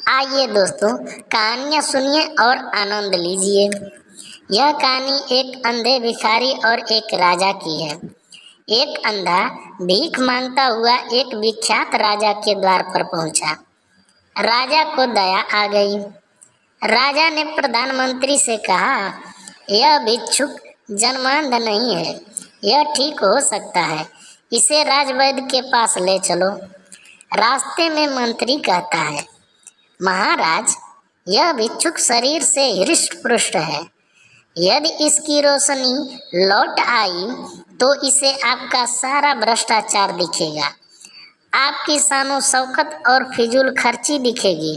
आइए दोस्तों, कहानियाँ सुनिए और आनंद लीजिए। यह कहानी एक अंधे भिखारी और एक राजा की है। एक अंधा भीख मांगता हुआ एक विख्यात राजा के द्वार पर पहुंचा। राजा को दया आ गई। राजा ने प्रधानमंत्री से कहा, यह भिक्षुक जन्मांध नहीं है, यह ठीक हो सकता है, इसे राजवैद्य के पास ले चलो। रास्ते में मंत्री कहता है, महाराज, यह भिक्षुक शरीर से हृष्ट पुष्ट है। यदि इसकी रोशनी लौट आई तो इसे आपका सारा भ्रष्टाचार दिखेगा, आपकी शानो शौकत और फिजूल खर्ची दिखेगी,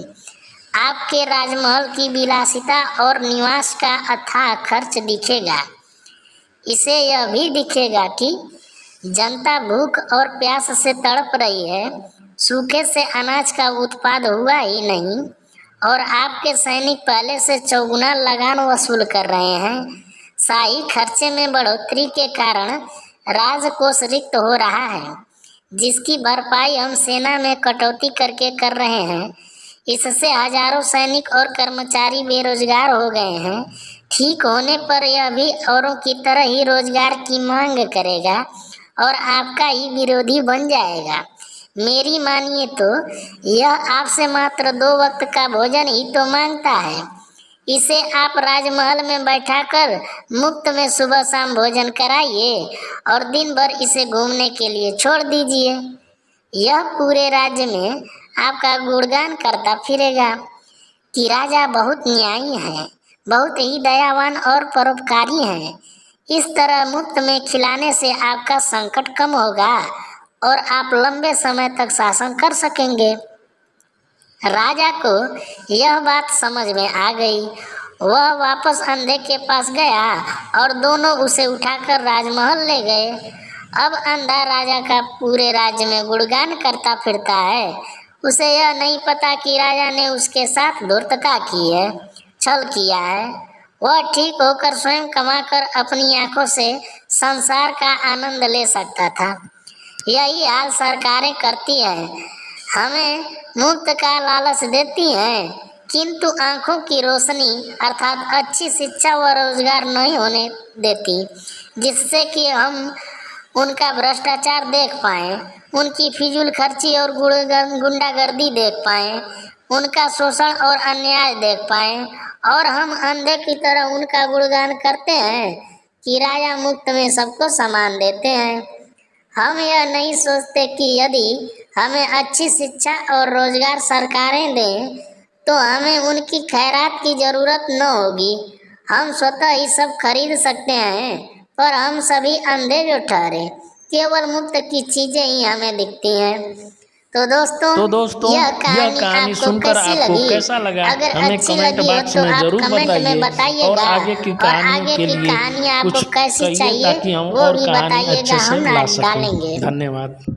आपके राजमहल की विलासिता और निवास का अथाह खर्च दिखेगा। इसे यह भी दिखेगा कि जनता भूख और प्यास से तड़प रही है, सूखे से अनाज का उत्पाद हुआ ही नहीं और आपके सैनिक पहले से चौगुना लगान वसूल कर रहे हैं। शाही खर्चे में बढ़ोतरी के कारण राजकोष रिक्त हो रहा है, जिसकी भरपाई हम सेना में कटौती करके कर रहे हैं। इससे हजारों सैनिक और कर्मचारी बेरोजगार हो गए हैं। ठीक होने पर यह भी औरों की तरह ही रोजगार की मांग करेगा और आपका ही विरोधी बन जाएगा। मेरी मानिए तो यह आपसे मात्र 2 वक्त का भोजन ही तो मांगता है। इसे आप राजमहल में बैठाकर मुफ्त में सुबह शाम भोजन कराइए और दिन भर इसे घूमने के लिए छोड़ दीजिए। यह पूरे राज्य में आपका गुणगान करता फिरेगा कि राजा बहुत न्यायी है, बहुत ही दयावान और परोपकारी है। इस तरह मुफ्त में खिलाने से आपका संकट कम होगा और आप लंबे समय तक शासन कर सकेंगे। राजा को यह बात समझ में आ गई। वह वापस अंधे के पास गया और दोनों उसे उठाकर राजमहल ले गए। अब अंधा राजा का पूरे राज्य में गुणगान करता फिरता है। उसे यह नहीं पता कि राजा ने उसके साथ धूर्तता की है, छल किया है। वह ठीक होकर स्वयं कमाकर अपनी आंखों से संसार का आनंद ले सकता था। यही हाल सरकारें करती हैं, हमें मुफ्त का लालच देती हैं, किंतु आंखों की रोशनी अर्थात अच्छी शिक्षा व रोजगार नहीं होने देती, जिससे कि हम उनका भ्रष्टाचार देख पाएँ, उनकी फिजूल खर्ची और गुंडागर्दी देख पाएँ, उनका शोषण और अन्याय देख पाएँ और हम अंधे की तरह उनका गुणगान करते हैं कि राजा मुफ्त में सबको सामान देते हैं। हम यह नहीं सोचते कि यदि हमें अच्छी शिक्षा और रोजगार सरकारें दें तो हमें उनकी खैरात की ज़रूरत न होगी, हम स्वतः ही सब खरीद सकते हैं। पर हम सभी अंधे जो ठहरे, केवल मुफ्त की चीज़ें ही हमें दिखती हैं। तो दोस्तों यह कहानी सुनकर आपको कैसा लगा, अगर हमें अच्छी कमेंट लगी हो बॉक्स तो में आप जरूर कमेंट में बताइए और आगे की कहानियों के लिए कहानी आपको कुछ कैसी कहिए चाहिए ताकि हम वो और भी कहानी बताइएगा, अच्छे से हम ला डालेंगे। सकें। धन्यवाद।